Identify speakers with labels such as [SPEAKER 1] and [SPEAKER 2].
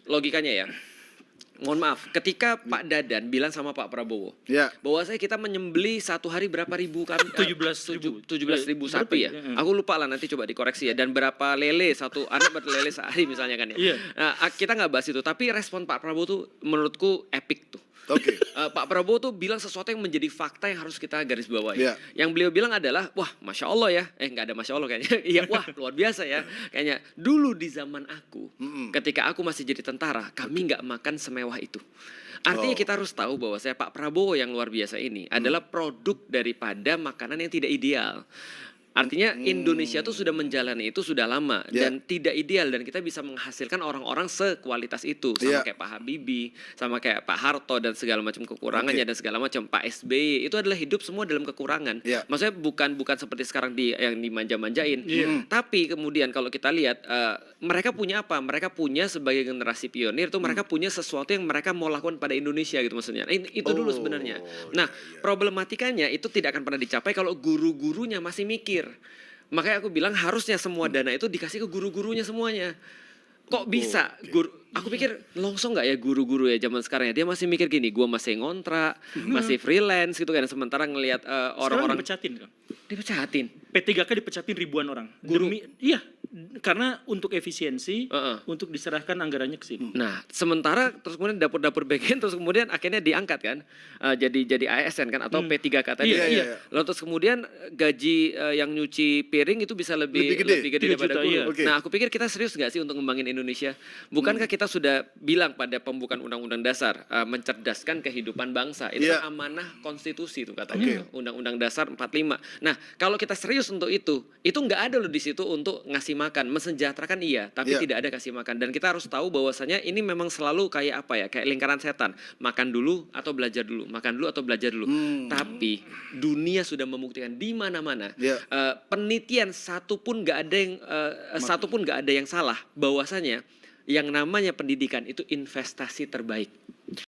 [SPEAKER 1] logikanya ya. Mohon maaf, ketika Pak Dadan bilang sama Pak Prabowo, bahwasanya kita menyembeli satu hari berapa ribu kan? 17.000 sapi ya. Aku lupa lah, nanti coba dikoreksi ya. Dan berapa lele, satu anak berlele sehari misalnya kan ya. Nah, kita nggak bahas itu, tapi respon Pak Prabowo tuh menurutku epic tuh. Pak Prabowo tuh bilang sesuatu yang menjadi fakta yang harus kita garis bawahi. Yang beliau bilang adalah, wah Masya Allah ya, nggak ada Masya Allah kayaknya. Iya, wah luar biasa ya. Kayaknya dulu di zaman aku, ketika aku masih jadi tentara, kami nggak makan semewah itu. Artinya kita harus tahu bahwa Pak Prabowo yang luar biasa ini adalah produk daripada makanan yang tidak ideal. Artinya Indonesia tuh sudah menjalani itu sudah lama dan tidak ideal, dan kita bisa menghasilkan orang-orang sekualitas itu sama kayak Pak Habibie, sama kayak Pak Harto dan segala macam kekurangannya dan segala macam. Pak SBY itu adalah hidup semua dalam kekurangan. Maksudnya bukan seperti sekarang yang dimanja-manjain. Tapi kemudian kalau kita lihat mereka punya apa? Mereka punya sebagai generasi pionir tuh mereka punya sesuatu yang mereka mau lakukan pada Indonesia gitu maksudnya. Itu dulu sebenarnya. Nah, problematikanya itu tidak akan pernah dicapai kalau guru-gurunya masih mikir. Makanya aku bilang harusnya semua dana itu dikasih ke guru-gurunya semuanya. Kok bisa guru? Aku pikir longsong nggak ya guru-guru ya zaman sekarang ya. Dia masih mikir gini, gue masih ngontrak, masih freelance gitu kan. Sementara ngelihat orang-orang
[SPEAKER 2] dipecatin kan?
[SPEAKER 1] Dipecatin.
[SPEAKER 2] P3K dipecatin ribuan orang.
[SPEAKER 1] Guru?
[SPEAKER 2] Iya, karena untuk efisiensi, untuk diserahkan anggarannya ke sini.
[SPEAKER 1] Nah, sementara terus kemudian dapur-dapur bagian terus kemudian akhirnya diangkat kan, jadi ASN kan atau P3K tadi. Lalu terus kemudian gaji yang nyuci piring itu bisa lebih gede daripada guru. Nah, aku pikir kita serius nggak sih untuk ngembangin Indonesia? Bukankah kita sudah bilang pada pembukaan Undang-Undang Dasar mencerdaskan kehidupan bangsa? Itu kan amanah konstitusi itu katanya, Undang-Undang Dasar 45. Nah, kalau kita serius untuk itu nggak ada loh di situ untuk ngasih makan, mensejahterakan iya, tapi tidak ada kasih makan. Dan kita harus tahu bahwasanya ini memang selalu kayak apa ya, kayak lingkaran setan. Makan dulu atau belajar dulu, makan dulu atau belajar dulu. Tapi dunia sudah membuktikan di mana-mana. Penelitian satupun nggak ada yang salah bahwasanya yang namanya pendidikan itu investasi terbaik.